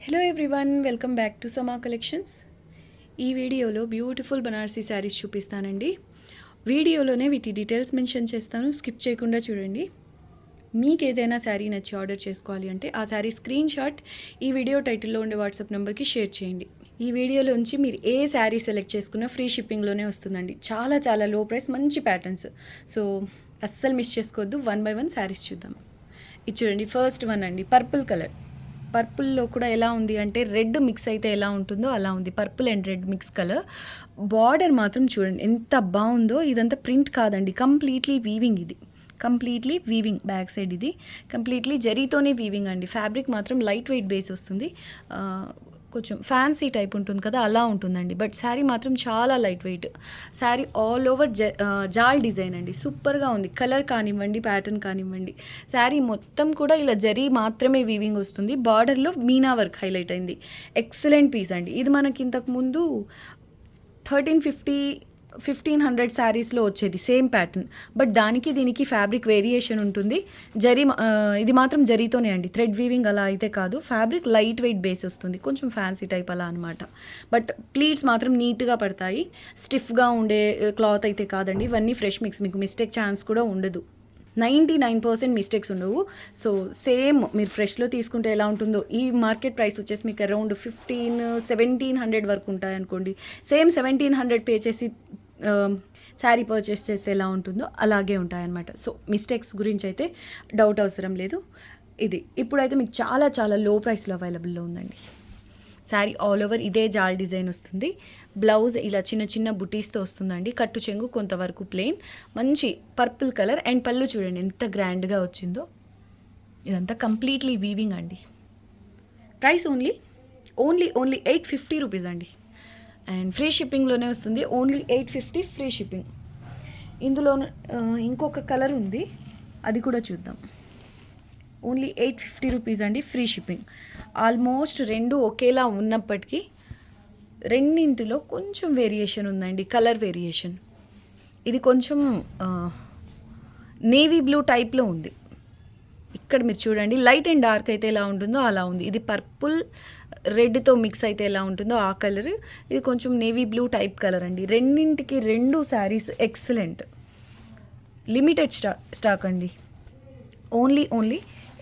Hello everyone, welcome back to సమా collections. ఈ వీడియోలో బ్యూటిఫుల్ బనారసీ శారీస్ చూపిస్తానండి. వీడియోలోనే వీటి డీటెయిల్స్ మెన్షన్ చేస్తాను, స్కిప్ చేయకుండా చూడండి. మీకు ఏదైనా శారీ నచ్చి ఆర్డర్ చేసుకోవాలి అంటే ఆ శారీ స్క్రీన్ షాట్ ఈ వీడియో టైటిల్లో ఉండే వాట్సాప్ నెంబర్కి షేర్ చేయండి. ఈ వీడియోలోంచి మీరు ఏ శారీ సెలెక్ట్ చేసుకున్నా ఫ్రీ షిప్పింగ్లోనే వస్తుందండి. చాలా చాలా లో ప్రైస్, మంచి ప్యాటర్న్స్. సో అస్సలు మిస్ చేసుకోవద్దు. 1 by 1 శారీస్ చూద్దాం. ఇది చూడండి, ఫస్ట్ వన్ అండి, పర్పుల్ కలర్. పర్పుల్లో కూడా ఎలా ఉంది అంటే రెడ్ మిక్స్ అయితే ఎలా ఉంటుందో అలా ఉంది. Purple and red mix colour. Border మాత్రం చూడండి ఎంత బాగుందో. ఇదంతా ప్రింట్ కాదండి, కంప్లీట్లీ వీవింగ్. ఇది కంప్లీట్లీ వీవింగ్. బ్యాక్ సైడ్ ఇది కంప్లీట్లీ జరీతోనే వీవింగ్ అండి. ఫ్యాబ్రిక్ మాత్రం లైట్ వెయిట్ బేస్ వస్తుంది. కొంచెం ఫ్యాన్సీ టైప్ ఉంటుంది కదా, అలా ఉంటుందండి. బట్ శారీ మాత్రం చాలా light weight. Saree all over జాల్ డిజైన్ అండి. సూపర్గా ఉంది. కలర్ కానివ్వండి, ప్యాటర్న్ కానివ్వండి. శారీ మొత్తం కూడా ఇలా జరీ మాత్రమే వీవింగ్ వస్తుంది. బార్డర్లో మీనా వర్క్ హైలైట్ అయింది. ఎక్సలెంట్ పీస్ అండి. ఇది మనకి ఇంతకుముందు 1500 శారీస్లో వచ్చేది సేమ్ ప్యాటర్న్. బట్ దానికి దీనికి ఫ్యాబ్రిక్ వేరియేషన్ ఉంటుంది. జరీ ఇది మాత్రం జరీతోనే అండి, థ్రెడ్ వీవింగ్ అలా అయితే కాదు. ఫ్యాబ్రిక్ లైట్ వెయిట్ బేస్ వస్తుంది, కొంచెం ఫ్యాన్సీ టైప్ అలా అనమాట. బట్ ప్లీట్స్ మాత్రం నీట్గా పడతాయి. స్టిఫ్గా ఉండే క్లాత్ అయితే కాదండి. ఇవన్నీ ఫ్రెష్ మిక్స్, మీకు మిస్టేక్ ఛాన్స్ కూడా ఉండదు. 99% మిస్టేక్స్ ఉండవు. సో సేమ్ మీరు ఫ్రెష్లో తీసుకుంటే ఎలా ఉంటుందో, ఈ మార్కెట్ ప్రైస్ వచ్చేసి మీకు అరౌండ్ 1700 వరకు ఉంటాయనుకోండి. సేమ్ 1700 పే చేసి శారీ పర్చేస్ చేస్తే ఎలా ఉంటుందో అలాగే ఉంటాయన్నమాట. సో మిస్టేక్స్ గురించి అయితే డౌట్ అవసరం లేదు. ఇది ఇప్పుడైతే మీకు చాలా చాలా లో ప్రైస్లో అవైలబుల్లో ఉందండి. శారీ ఆల్ ఓవర్ ఇదే జాల్ డిజైన్ వస్తుంది. బ్లౌజ్ ఇలా చిన్న చిన్న బుటీస్తో వస్తుందండి. కట్టు చెంగు కొంతవరకు ప్లెయిన్, మంచి పర్పుల్ కలర్. అండ్ పళ్ళు చూడండి ఎంత గ్రాండ్గా వచ్చిందో. ఇదంతా కంప్లీట్లీ వీవింగ్ అండి. ప్రైస్ ఓన్లీ 850 రూపీస్ అండి. అండ్ ఫ్రీ షిప్పింగ్లోనే వస్తుంది. Only 850 free shipping. ఇందులో ఇంకొక కలర్ ఉంది, అది కూడా చూద్దాం. ఓన్లీ 850 రూపీస్ అండి, ఫ్రీ షిప్పింగ్. ఆల్మోస్ట్ రెండు ఒకేలా ఉన్నప్పటికీ రెండింటిలో కొంచెం వేరియేషన్ ఉందండి, కలర్ వేరియేషన్. ఇది కొంచెం నేవీ బ్లూ టైప్లో ఉంది. ఇక్కడ మీరు చూడండి, లైట్ అండ్ డార్క్ అయితే ఎలా ఉంటుందో అలా ఉంది. ఇది పర్పుల్ రెడ్తో మిక్స్ అయితే ఎలా ఉంటుందో ఆ కలర్. ఇది కొంచెం నేవీ బ్లూ టైప్ కలర్ అండి. రెండింటికి రెండు శారీస్ ఎక్సలెంట్. లిమిటెడ్ స్టాక్ అండి. Only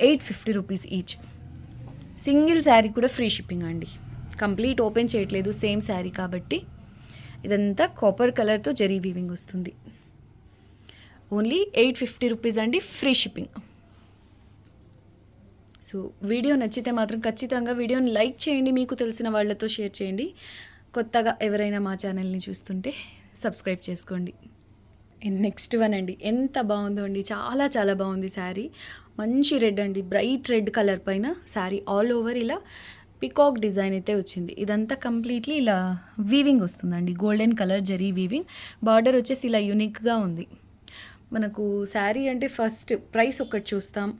850 rupees each. Single sari కూడా ఫ్రీ షిప్పింగ్ అండి. కంప్లీట్ ఓపెన్ చేయట్లేదు, సేమ్ శారీ కాబట్టి. ఇదంతా కాపర్ కలర్తో జరీ వీవింగ్ వస్తుంది. ఓన్లీ 850 రూపీస్ అండి, ఫ్రీ షిప్పింగ్. సో వీడియో నచ్చితే మాత్రం ఖచ్చితంగా వీడియోని లైక్ చేయండి, మీకు తెలిసిన వాళ్ళతో షేర్ చేయండి. కొత్తగా ఎవరైనా మా ఛానల్ని చూస్తుంటే సబ్స్క్రైబ్ చేసుకోండి. నెక్స్ట్ వన్ అండి, ఎంత బాగుందో అండి, చాలా చాలా బాగుంది శారీ. మంచి రెడ్ అండి, బ్రైట్ రెడ్ కలర్ పైన శారీ ఆల్ ఓవర్ ఇలా పికాక్ డిజైన్ అయితే వచ్చింది. ఇదంతా కంప్లీట్లీ ఇలా వీవింగ్ వస్తుందండి, golden colour zari weaving. Border వచ్చేసి ఇలా యూనిక్గా ఉంది. మనకు శారీ అంటే ఫస్ట్ ప్రైస్ ఒకటి చూస్తాం,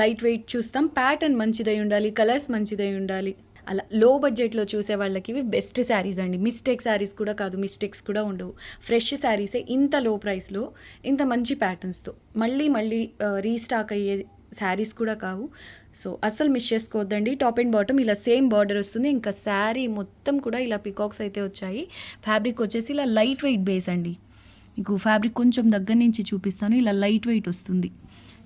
లైట్ వెయిట్ చూస్తాం, ప్యాటర్న్ మంచిదై ఉండాలి, కలర్స్ మంచిదై ఉండాలి. అలా లో బడ్జెట్లో చూసే వాళ్ళకి ఇవి బెస్ట్ శారీస్ అండి. మిస్టేక్ శారీస్ కూడా కాదు, మిస్టేక్స్ కూడా ఉండవు. ఫ్రెష్ శారీసే ఇంత లో ప్రైస్లో ఇంత మంచి ప్యాటర్న్స్తో మళ్ళీ రీస్టాక్ అయ్యే శారీస్ కూడా కావు. సో అస్సలు మిస్ చేసుకోవద్దండి. టాప్ అండ్ బాటమ్ ఇలా సేమ్ బార్డర్ వస్తుంది. ఇంకా శారీ మొత్తం కూడా ఇలా పికాక్స్ అయితే వచ్చాయి. ఫ్యాబ్రిక్ వచ్చేసి ఇలా లైట్ వెయిట్ బేస్ అండి. మీకు ఫ్యాబ్రిక్ కొంచెం దగ్గర నుంచి చూపిస్తాను. ఇలా లైట్ వెయిట్ వస్తుంది,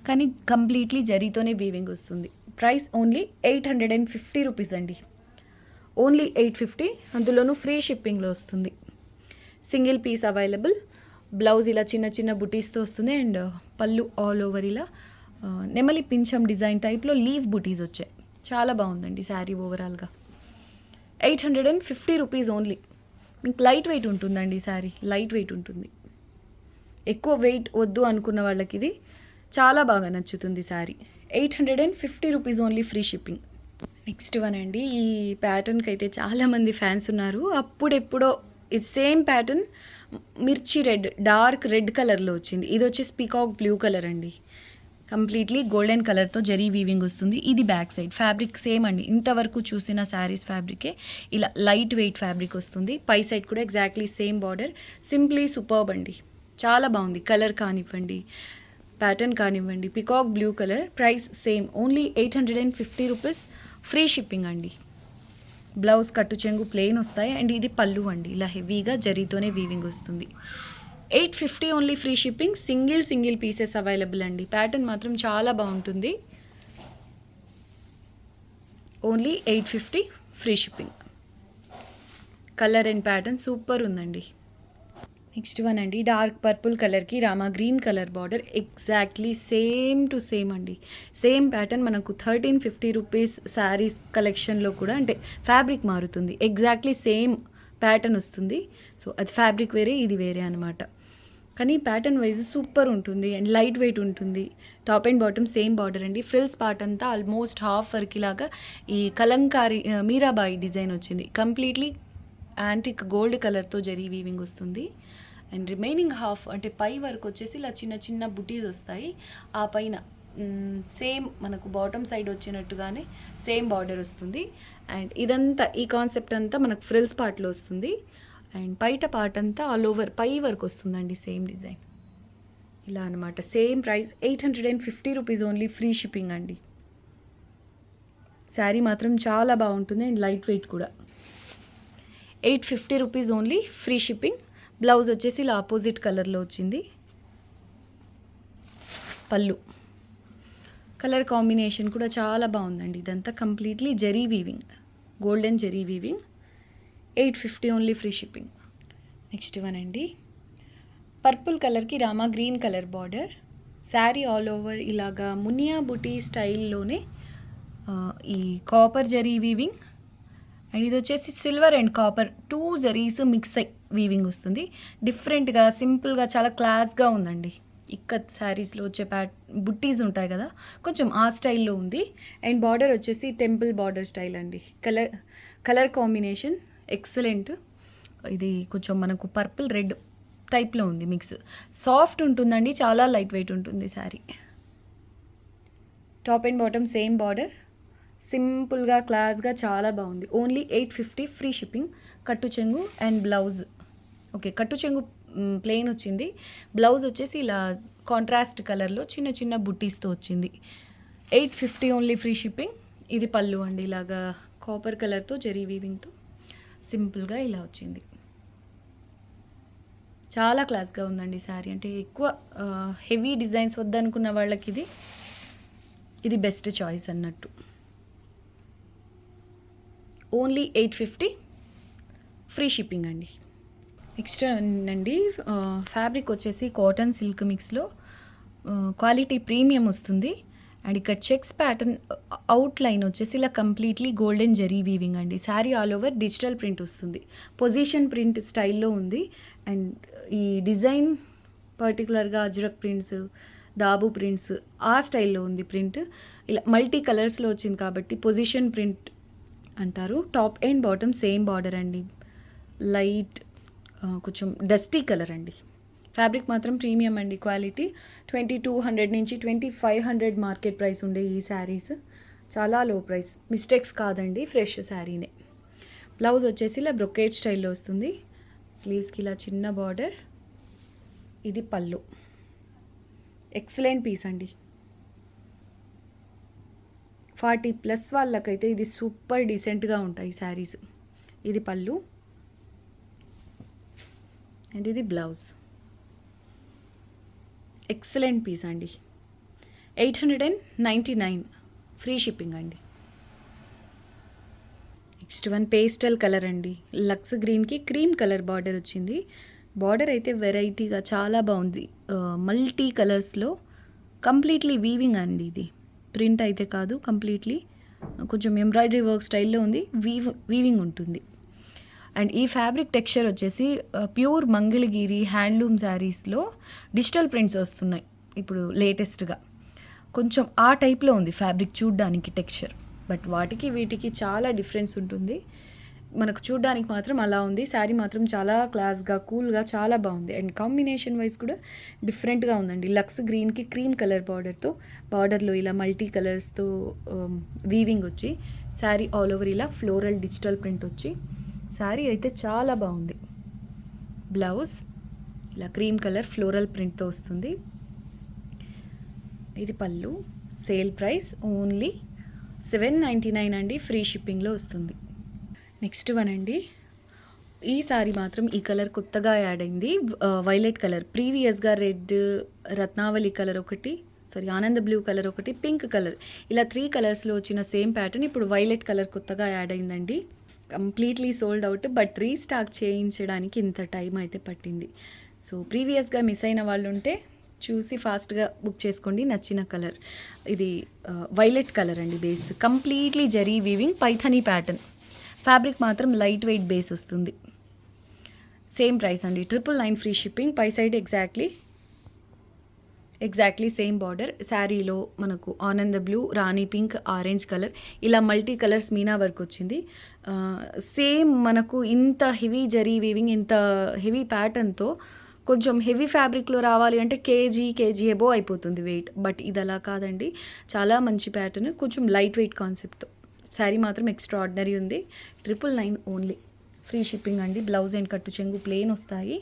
కానీ కంప్లీట్లీ జరీతోనే వీవింగ్ వస్తుంది. ప్రైస్ ఓన్లీ 850 రూపీస్ అండి. ఓన్లీ 850, అందులోనూ ఫ్రీ షిప్పింగ్లో వస్తుంది. Single piece available. బ్లౌజ్ ఇలా చిన్న చిన్న బుటీస్తో వస్తుంది. అండ్ పళ్ళు ఆల్ ఓవర్ ఇలా నెమలి పింఛం డిజైన్ టైప్లో లీవ్ బుటీస్ వచ్చాయి. చాలా బాగుందండి శారీ ఓవరాల్గా. 850 రూపీస్ ఓన్లీ. మీకు లైట్ వెయిట్ ఉంటుందండి శారీ, లైట్ వెయిట్ ఉంటుంది. ఎక్కువ వెయిట్ వద్దు అనుకున్న వాళ్ళకి ఇది చాలా బాగా నచ్చుతుంది sari. 850 rupees only, free shipping. Next one అండి, ఈ ప్యాటర్న్కి అయితే చాలామంది ఫ్యాన్స్ ఉన్నారు. అప్పుడెప్పుడో ఇది సేమ్ ప్యాటర్న్ మిర్చి రెడ్, డార్క్ రెడ్ కలర్లో వచ్చింది. ఇది వచ్చేసి పీకాక్ బ్లూ కలర్ అండి. కంప్లీట్లీ గోల్డెన్ కలర్తో జరీ వీవింగ్ వస్తుంది. ఇది బ్యాక్ సైడ్. ఫ్యాబ్రిక్ సేమ్ అండి, ఇంతవరకు చూసిన శారీస్ ఫ్యాబ్రికే ఇలా లైట్ వెయిట్ ఫ్యాబ్రిక్ వస్తుంది. పై సైడ్ కూడా exactly same border. Simply superb అండి, చాలా బాగుంది. కలర్ కానివ్వండి, ప్యాటర్న్ కానివ్వండి, peacock blue colour. Price same, only 850 rupees, free shipping అండి. బ్లౌజ్ కట్టు చెంగు ప్లెయిన్ వస్తాయి. అండ్ ఇది పళ్ళు అండి, ఇలా హెవీగా జరీతోనే వీవింగ్ వస్తుంది. 850 only, free shipping. Single pieces available అండి. ప్యాటర్న్ మాత్రం చాలా బాగుంటుంది. Only 850, free shipping. Colour and pattern super ఉందండి. నెక్స్ట్ వన్ అండి, డార్క్ పర్పుల్ కలర్కి Rama green colour border. Exactly same to same అండి. సేమ్ ప్యాటర్న్ మనకు 1350 రూపీస్ శారీస్ కలెక్షన్లో కూడా, అంటే ఫ్యాబ్రిక్ మారుతుంది, ఎగ్జాక్ట్లీ సేమ్ ప్యాటర్న్ వస్తుంది. సో అది ఫ్యాబ్రిక్ వేరే, ఇది వేరే అనమాట. కానీ ప్యాటర్న్ వైజ్ సూపర్ ఉంటుంది అండ్ లైట్ వెయిట్ ఉంటుంది. Top and bottom same border అండి. ఫ్రిల్స్ పార్ట్ అంతా ఆల్మోస్ట్ హాఫ్ వర్క్ లాగా ఈ కలంకారీ మీరాబాయి డిజైన్ వచ్చింది. కంప్లీట్లీ యాంటిక్ గోల్డ్ కలర్తో జరీ వీవింగ్ వస్తుంది. అండ్ రిమైనింగ్ హాఫ్ అంటే పై వరకు వచ్చేసి ఇలా చిన్న బుటీస్ వస్తాయి. ఆ పైన సేమ్ మనకు బాటమ్ సైడ్ వచ్చినట్టుగానే సేమ్ బార్డర్ వస్తుంది. అండ్ ఇదంతా ఈ కాన్సెప్ట్ అంతా మనకు ఫ్రిల్స్ పార్ట్లో వస్తుంది. అండ్ బయట పార్ట్ అంతా ఆల్ ఓవర్ పై వరకు వస్తుందండి సేమ్ డిజైన్. ఇలా అనమాట. Same price 850 rupees only, free shipping అండి. శారీ మాత్రం చాలా బాగుంటుంది అండ్ లైట్ వెయిట్ కూడా. 850 rupees only, free shipping. Blouse వచ్చేసి ఇలా ఆపోజిట్ కలర్లో వచ్చింది. పళ్ళు కలర్ కాంబినేషన్ కూడా చాలా బాగుందండి. ఇదంతా completely zari weaving, golden zari weaving. 850 only, free shipping. Next one అండి, పర్పుల్ కలర్కి Rama green colour border. Sari all over ఇలాగా మునియా బుటీ స్టైల్లోనే ఈ కాపర్ జరీ వీవింగ్. అండ్ ఇది వచ్చేసి silver and copper 2 zaris mix అయ్యి వీవింగ్ వస్తుంది. డిఫరెంట్గా సింపుల్గా చాలా క్లాస్గా ఉందండి. ఇక్కత్ శారీస్లో వచ్చే బుట్టీస్ ఉంటాయి కదా, కొంచెం ఆ స్టైల్లో ఉంది. అండ్ బార్డర్ వచ్చేసి టెంపుల్ బార్డర్ స్టైల్ అండి. Colour combination excellent. ఇది కొంచెం మనకు పర్పుల్ రెడ్ టైప్లో ఉంది మిక్స్. సాఫ్ట్ ఉంటుందండి, చాలా లైట్ వెయిట్ ఉంటుంది sari. Top and bottom same border. సింపుల్గా క్లాస్గా చాలా బాగుంది. Only 850, free shipping. కట్టు చెంగు అండ్ బ్లౌజ్. ఓకే, కట్టు చెంగు ప్లెయిన్ వచ్చింది. బ్లౌజ్ వచ్చేసి ఇలా కాంట్రాస్ట్ కలర్లో చిన్న బుట్టీస్తో వచ్చింది. 850 ఓన్లీ, ఫ్రీ షిప్పింగ్. ఇది పళ్ళు అండి, ఇలాగా కాపర్ కలర్తో జరీ వీవింగ్తో సింపుల్గా ఇలా వచ్చింది. చాలా క్లాస్గా ఉందండి శారీ. అంటే ఎక్కువ హెవీ డిజైన్స్ వద్దనుకున్న వాళ్ళకి ఇది బెస్ట్ చాయిస్ అన్నట్టు. ఓన్లీ 850, ఫ్రీ షిప్పింగ్ అండి. నెక్స్ట్ అండి, ఫ్యాబ్రిక్ వచ్చేసి కాటన్ సిల్క్ మిక్స్లో క్వాలిటీ ప్రీమియం వస్తుంది. అండ్ ఇక్కడ చెక్స్ ప్యాటర్న్ అవుట్ లైన్ వచ్చేసి ఇలా కంప్లీట్లీ గోల్డెన్ జరీ వీవింగ్ అండి. Sari all over digital print వస్తుంది. పొజిషన్ ప్రింట్ స్టైల్లో ఉంది. అండ్ ఈ డిజైన్ పర్టికులర్గా అజ్రక్ ప్రింట్స్, దాబు ప్రింట్స్ ఆ స్టైల్లో ఉంది ప్రింట్. ఇలా మల్టీ కలర్స్లో వచ్చింది కాబట్టి పొజిషన్ ప్రింట్ అంటారు. Top and bottom same border అండి. లైట్ కొంచెం డస్టీ కలర్ అండి. ఫ్యాబ్రిక్ మాత్రం ప్రీమియం అండి. క్వాలిటీ 2200 నుంచి 2500 మార్కెట్ ప్రైస్ ఉండే ఈ శారీస్ చాలా లో ప్రైస్. మిస్టేక్స్ కాదండి, ఫ్రెష్ శారీనే. బ్లౌజ్ వచ్చేసి ఇలా బ్రొకేట్ స్టైల్లో వస్తుంది. స్లీవ్స్కి ఇలా చిన్న బార్డర్. ఇది పళ్ళు. ఎక్సలెంట్ పీస్ అండి. 40+ వాళ్ళకైతే ఇది సూపర్ డీసెంట్గా ఉంటాయి శారీస్. ఇది పళ్ళు అండ్ ఇది బ్లౌజ్. ఎక్సలెంట్ పీస్ అండి. 899, ఫ్రీ షిప్పింగ్ అండి. నెక్స్ట్ వన్ పేస్టల్ కలర్ అండి. లక్స్ గ్రీన్కి క్రీమ్ కలర్ బార్డర్ వచ్చింది. బార్డర్ అయితే వెరైటీగా చాలా బాగుంది. మల్టీ కలర్స్లో కంప్లీట్లీ వీవింగ్ అండి. ఇది ప్రింట్ అయితే కాదు, కంప్లీట్లీ కొంచెం ఎంబ్రాయిడరీ వర్క్ స్టైల్లో ఉంది. వీవింగ్ ఉంటుంది. అండ్ ఈ ఫ్యాబ్రిక్ టెక్స్చర్ వచ్చేసి ప్యూర్ మంగళగిరి హ్యాండ్లూమ్ శారీస్లో డిజిటల్ ప్రింట్స్ వస్తున్నాయి ఇప్పుడు లేటెస్ట్గా. కొంచెం ఆ టైప్లో ఉంది ఫ్యాబ్రిక్ చూడ్డానికి టెక్స్చర్. బట్ వాటికి వీటికి చాలా డిఫరెన్స్ ఉంటుంది. మనకు చూడ్డానికి మాత్రం అలా ఉంది. శారీ మాత్రం చాలా క్లాస్గా కూల్గా చాలా బాగుంది. అండ్ కాంబినేషన్ వైజ్ కూడా డిఫరెంట్గా ఉందండి. లక్స్ గ్రీన్కి క్రీమ్ కలర్ బార్డర్తో, బార్డర్లో ఇలా మల్టీ కలర్స్తో వీవింగ్ వచ్చి, శారీ ఆల్ ఓవర్ ఇలా ఫ్లోరల్ డిజిటల్ ప్రింట్ వచ్చి శారీ అయితే చాలా బాగుంది. బ్లౌజ్ ఇలా క్రీమ్ కలర్ ఫ్లోరల్ ప్రింట్తో వస్తుంది. ఇది పళ్ళు. సేల్ ప్రైస్ ఓన్లీ 799 అండి, ఫ్రీ షిప్పింగ్లో వస్తుంది. నెక్స్ట్ వన్ అండి, ఈ సారీ మాత్రం ఈ కలర్ కొత్తగా యాడ్ అయింది. వైలెట్ కలర్, ప్రీవియస్గా రెడ్, రత్నావళి కలర్ ఒకటి, సారీ ఆనంద బ్లూ కలర్ ఒకటి, పింక్ కలర్, ఇలా 3 కలర్స్లో వచ్చిన సేమ్ ప్యాటర్న్ ఇప్పుడు వైలెట్ కలర్ కొత్తగా యాడ్ అయిందండి. Completely sold out, but restock చేయించడానికి ఇంత టైం అయితే పట్టింది. సో ప్రీవియస్గా మిస్ అయిన వాళ్ళు ఉంటే చూసి ఫాస్ట్గా బుక్ చేసుకోండి. నచ్చిన కలర్ ఇది వైలెట్ కలర్ అండి. Base completely zari weaving Paithani pattern. Fabric మాత్రం లైట్ వెయిట్ బేస్ వస్తుంది. సేమ్ ప్రైస్ అండి, 999 ఫ్రీ షిప్పింగ్. పై సైడ్ ఎగ్జాక్ట్లీ సేమ్ బార్డర్. శారీలో మనకు ఆనంద బ్లూ, రాణి పింక్, ఆరెంజ్ కలర్, ఇలా మల్టీ కలర్స్ మీనా వర్క్ వచ్చింది. సేమ్ మనకు ఇంత హెవీ జరీ వీవింగ్, ఇంత హెవీ ప్యాటర్న్తో కొంచెం హెవీ ఫ్యాబ్రిక్లో రావాలి అంటే కేజీ ఎబో అయిపోతుంది వెయిట్. బట్ ఇది అలా కాదండి, చాలా మంచి ప్యాటర్న్, కొంచెం లైట్ వెయిట్ కాన్సెప్ట్తో. శారీ మాత్రం ఎక్స్ట్రాడినరీ ఉంది. 999 ఓన్లీ, ఫ్రీ షిప్పింగ్ అండి. బ్లౌజ్ అండ్ కట్టు చెంగు ప్లెయిన్ వస్తాయి.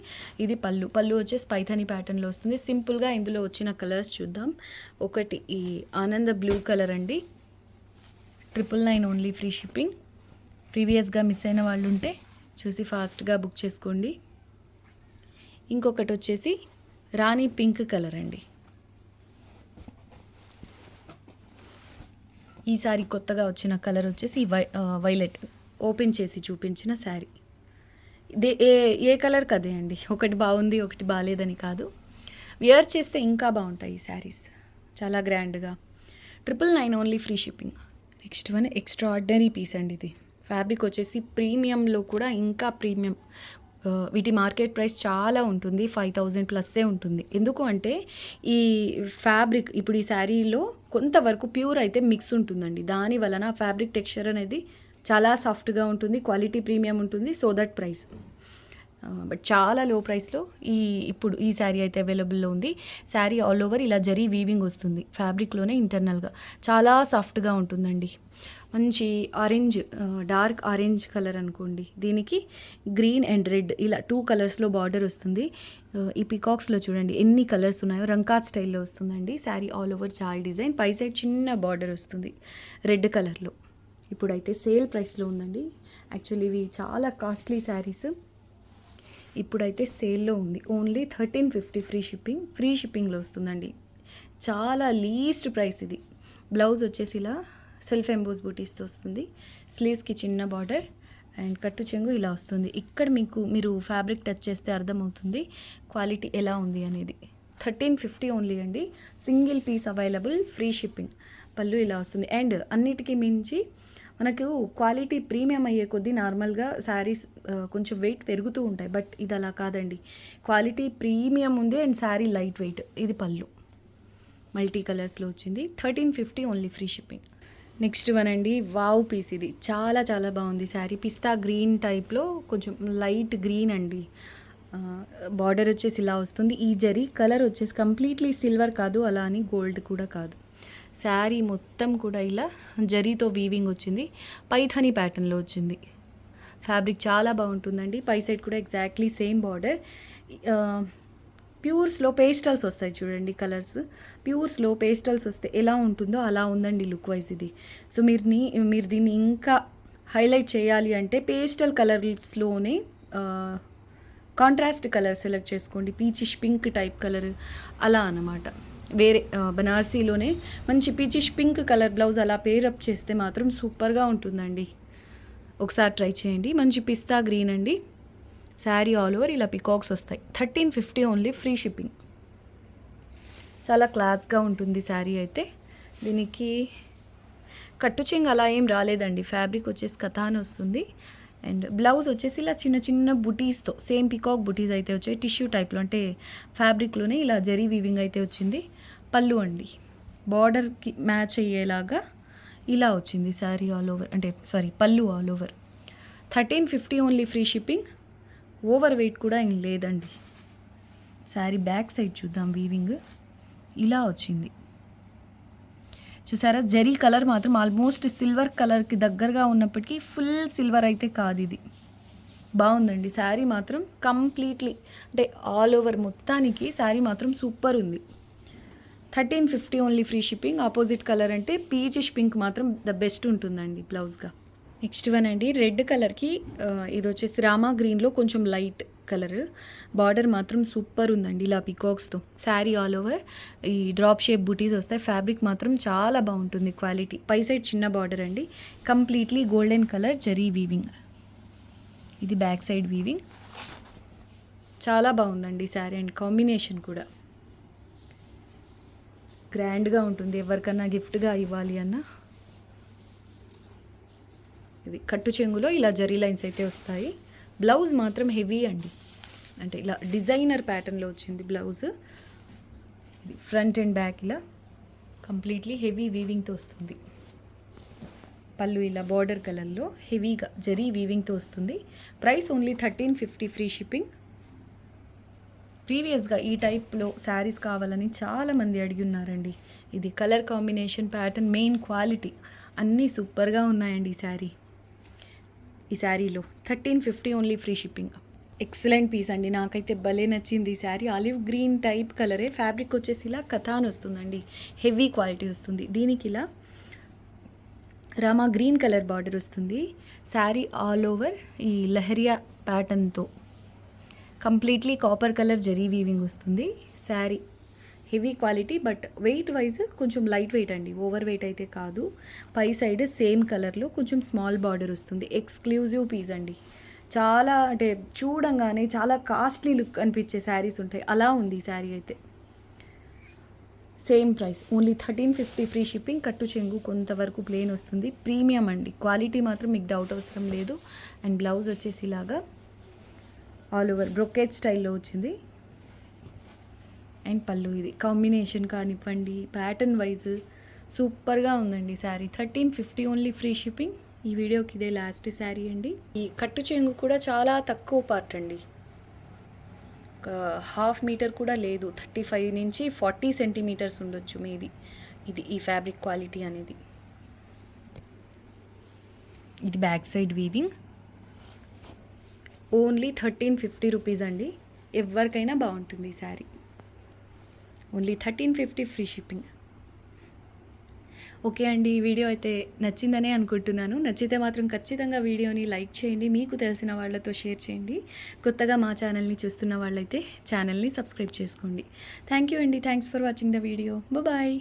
ఇది పళ్ళు వచ్చేసి పైథానీ ప్యాటర్న్లో వస్తుంది. సింపుల్గా ఇందులో వచ్చిన కలర్స్ చూద్దాం. ఒకటి ఈ ఆనంద బ్లూ కలర్ అండి, 999 ఓన్లీ, ఫ్రీ షిప్పింగ్. ప్రీవియస్గా మిస్ అయిన వాళ్ళు ఉంటే చూసి ఫాస్ట్గా బుక్ చేసుకోండి. ఇంకొకటి వచ్చేసి రాణి పింక్ కలర్ అండి. ఈ సారీ కొత్తగా వచ్చిన కలర్ వచ్చేసి వైలెట్, ఓపెన్ చేసి చూపించిన శారీ. ఏ కలర్ కదే అండి, ఒకటి బాగుంది ఒకటి బాగాలేదని కాదు, వియర్ చేస్తే ఇంకా బాగుంటాయి ఈ శారీస్, చాలా గ్రాండ్గా. 999 only, free shipping. Next one extraordinary piece అండి. ఇది ఫ్యాబ్రిక్ వచ్చేసి ప్రీమియంలో కూడా ఇంకా ప్రీమియం. వీటి మార్కెట్ ప్రైస్ చాలా ఉంటుంది, 5000 ప్లస్సే ఉంటుంది. ఎందుకు అంటే ఈ ఫ్యాబ్రిక్ ఇప్పుడు ఈ శారీలో కొంతవరకు ప్యూర్ అయితే మిక్స్ ఉంటుందండి. దాని వలన ఫ్యాబ్రిక్ టెక్స్చర్ అనేది చాలా సాఫ్ట్గా ఉంటుంది, క్వాలిటీ ప్రీమియం ఉంటుంది. సో దట్ ప్రైస్, బట్ చాలా లో ప్రైస్లో ఇప్పుడు ఈ శారీ అయితే అవైలబుల్లో ఉంది. శారీ ఆల్ ఓవర్ ఇలా జరీ వీవింగ్ వస్తుంది, ఫ్యాబ్రిక్లోనే ఇంటర్నల్గా చాలా సాఫ్ట్గా ఉంటుందండి. మంచి ఆరెంజ్, డార్క్ ఆరెంజ్ కలర్ అనుకోండి, దీనికి గ్రీన్ అండ్ రెడ్ ఇలా 2 కలర్స్లో బార్డర్ వస్తుంది. ఈ పికాక్స్లో చూడండి ఎన్ని కలర్స్ ఉన్నాయో, రంకాత్ స్టైల్లో వస్తుందండి. శారీ ఆల్ ఓవర్ చాల్ డిజైన్, పై సైడ్ చిన్న బార్డర్ వస్తుంది రెడ్ కలర్లో. ఇప్పుడైతే సేల్ ప్రైస్లో ఉందండి. యాక్చువల్లీ ఇవి చాలా కాస్ట్లీ శారీస్, ఇప్పుడైతే సేల్లో ఉంది. ఓన్లీ 1350 ఫ్రీ షిప్పింగ్లో వస్తుందండి. చాలా లీస్ట్ ప్రైస్ ఇది. బ్లౌజ్ వచ్చేసి ఇలా సెల్ఫ్ ఎంబోస్ బూటీస్తో వస్తుంది. స్లీవ్స్కి చిన్న బార్డర్ అండ్ కట్టు చెంగు ఇలా వస్తుంది. ఇక్కడ మీరు ఫ్యాబ్రిక్ టచ్ చేస్తే అర్థమవుతుంది క్వాలిటీ ఎలా ఉంది అనేది. 1350 ఓన్లీ అండి. Single piece available, free shipping. పళ్ళు ఇలా వస్తుంది. అండ్ అన్నిటికీ మించి మనకు క్వాలిటీ ప్రీమియం అయ్యే కొద్దీ నార్మల్గా శారీస్ కొంచెం వెయిట్ పెరుగుతూ ఉంటాయి. బట్ ఇది అలా కాదండి, క్వాలిటీ ప్రీమియం ఉంది అండ్ శారీ లైట్ వెయిట్. ఇది పళ్ళు మల్టీ కలర్స్లో వచ్చింది. 1350 only, free shipping. Next one అండి, వావ్ పీస్. ఇది చాలా చాలా బాగుంది శారీ. పిస్తా గ్రీన్ టైప్లో కొంచెం లైట్ గ్రీన్ అండి. బార్డర్ వచ్చేసి ఇలా వస్తుంది. ఈ జరీ కలర్ వచ్చేసి కంప్లీట్లీ సిల్వర్ కాదు, అలా అని గోల్డ్ కూడా కాదు. శారీ మొత్తం కూడా ఇలా జరీతో వీవింగ్ వచ్చింది, పైథనీ ప్యాటర్న్లో వచ్చింది. ఫ్యాబ్రిక్ చాలా బాగుంటుందండి. పై సైడ్ కూడా ఎగ్జాక్ట్లీ సేమ్ బార్డర్. ప్యూర్స్లో పేస్టల్స్ వస్తాయి చూడండి కలర్స్, ప్యూర్స్లో పేస్టల్స్ వస్తే ఎలా ఉంటుందో అలా ఉందండి లుక్ వైజ్ ఇది. సో మీరు దీన్ని ఇంకా హైలైట్ చేయాలి అంటే పేస్టల్ కలర్స్లోనే కాంట్రాస్ట్ కలర్ సెలెక్ట్ చేసుకోండి. పీచిష్ పింక్ టైప్ కలర్ అలా అన్నమాట. వేరే బనారసీలోనే మంచి పీచిష్ పింక్ కలర్ బ్లౌజ్ అలా పేరప్ చేస్తే మాత్రం సూపర్గా ఉంటుందండి. ఒకసారి ట్రై చేయండి. మంచి పిస్తా గ్రీన్ అండి. శారీ ఆల్ ఓవర్ ఇలా పికాక్స్ వస్తాయి. 1350 ఓన్లీ, ఫ్రీ షిప్పింగ్. చాలా క్లాస్గా ఉంటుంది శారీ అయితే. దీనికి కట్టు చెంగు అలా ఏం రాలేదండి. ఫ్యాబ్రిక్ వచ్చేసి కథాన్ వస్తుంది. అండ్ బ్లౌజ్ వచ్చేసి ఇలా చిన్న చిన్న బుటీస్తో సేమ్ పికాక్ బుటీస్ అయితే వచ్చాయి. టిష్యూ టైప్లో అంటే ఫ్యాబ్రిక్లోనే ఇలా జరీ వీవింగ్ అయితే వచ్చింది. పళ్ళు అండి, బార్డర్కి మ్యాచ్ అయ్యేలాగా ఇలా వచ్చింది శారీ ఆల్ ఓవర్, అంటే పళ్ళు all over. 1350 only, free shipping. Over weight కూడా ఏం లేదండి. శారీ బ్యాక్ సైడ్ చూద్దాం. వీవింగ్ ఇలా వచ్చింది చూసారా. జరీ కలర్ మాత్రం ఆల్మోస్ట్ సిల్వర్ కలర్కి దగ్గరగా ఉన్నప్పటికీ ఫుల్ సిల్వర్ అయితే కాదు. ఇది బాగుందండి. శారీ మాత్రం కంప్లీట్లీ అంటే ఆల్ ఓవర్ మొత్తానికి శారీ మాత్రం సూపర్ ఉంది. 1350 only, free shipping. Opposite colour అంటే పీచిష్ పింక్ మాత్రం ద బెస్ట్ ఉంటుందండి బ్లౌజ్గా. నెక్స్ట్ వన్ అండి, రెడ్ కలర్కి ఇది వచ్చేసి రామా గ్రీన్లో కొంచెం లైట్ కలర్. బార్డర్ మాత్రం సూపర్ ఉందండి, ఇలా పికాక్స్తో. శారీ ఆల్ ఓవర్ ఈ డ్రాప్ షేప్ బూటీస్ వస్తాయి. ఫ్యాబ్రిక్ మాత్రం చాలా బాగుంటుంది, క్వాలిటీ. పై సైడ్ చిన్న బార్డర్ అండి, completely golden colour zari weaving. ఇది బ్యాక్ సైడ్ వీవింగ్. చాలా బాగుందండి శారీ, అండ్ కాంబినేషన్ కూడా గ్రాండ్గా ఉంటుంది, ఎవరికన్నా గిఫ్ట్గా ఇవ్వాలి అన్న. ఇది కట్టు చెంగులో ఇలా జరీ లైన్స్ అయితే వస్తాయి. బ్లౌజ్ మాత్రం హెవీ అండి, అంటే ఇలా డిజైనర్ ప్యాటర్న్లో వచ్చింది బ్లౌజ్. ఇది ఫ్రంట్ అండ్ బ్యాక్ ఇలా కంప్లీట్లీ హెవీ వీవింగ్తో వస్తుంది. పళ్ళు ఇలా బార్డర్ కలర్లో హెవీగా జరీ వీవింగ్తో వస్తుంది. Price only 1350 free shipping. ప్రీవియస్గా ఈ టైప్లో శారీస్ కావాలని చాలామంది అడిగి ఉన్నారండి. ఇది colour combination, pattern, main quality అన్నీ సూపర్గా ఉన్నాయండి ఈ శారీలో. 1350 only free shipping. Excellent piece అండి, నాకైతే భలే నచ్చింది ఈ శారీ. ఆలివ్ గ్రీన్ టైప్ కలరే, ఫ్యాబ్రిక్ వచ్చేసి ఇలా కథాన్ వస్తుందండి, హెవీ క్వాలిటీ వస్తుంది. దీనికి ఇలా రామా గ్రీన్ కలర్ బార్డర్ వస్తుంది. శారీ ఆల్ ఓవర్ ఈ లహరియా ప్యాటర్న్తో completely copper colour zari weaving వస్తుంది. Saree heavy quality, but weight wise కొంచెం లైట్ వెయిట్ అండి, ఓవర్ వెయిట్ అయితే కాదు. పై సైడ్ సేమ్ కలర్లో కొంచెం స్మాల్ బార్డర్ వస్తుంది. ఎక్స్క్లూజివ్ పీస్ అండి, చాలా అంటే చూడంగానే చాలా కాస్ట్లీ లుక్ అనిపించే శారీస్ ఉంటాయి, అలా ఉంది ఈ శారీ అయితే. Same price only 1350 free shipping. కట్టు చెంగు కొంతవరకు ప్లెయిన్ వస్తుంది. ప్రీమియం అండి, క్వాలిటీ మాత్రం మీకు డౌట్ అవసరం లేదు. అండ్ బ్లౌజ్ వచ్చేసి ఇలాగా ఆల్ ఓవర్ బ్రొకేట్ స్టైల్లో వచ్చింది. అండ్ పళ్ళు ఇది కాంబినేషన్ కానివ్వండి, ప్యాటర్న్ వైజ్ సూపర్గా ఉందండి శారీ. 1350 only free shipping. ఈ వీడియోకి ఇదే లాస్ట్ శారీ అండి. ఈ కట్టు చెంగు కూడా చాలా తక్కువ పార్ట్ అండి, ఒక 1/2 మీటర్ కూడా లేదు, 35 నుంచి 40 సెంటీమీటర్స్ ఉండొచ్చు మేబీ. ఇది ఈ ఫ్యాబ్రిక్ క్వాలిటీ అనేది. ఇది back side weaving. Only 1350 rupees అండి, ఎవరికైనా బాగుంటుంది ఈ sari. Only 1350 free shipping. Okay అండి, ఈ వీడియో అయితే నచ్చిందనే అనుకుంటున్నాను. నచ్చితే మాత్రం ఖచ్చితంగా వీడియోని లైక్ చేయండి, మీకు తెలిసిన వాళ్ళతో షేర్ చేయండి. కొత్తగా మా ఛానల్ని చూస్తున్న వాళ్ళైతే ఛానల్ని సబ్స్క్రైబ్ చేసుకోండి. థ్యాంక్ యూ అండి, thanks for watching the video. Bye.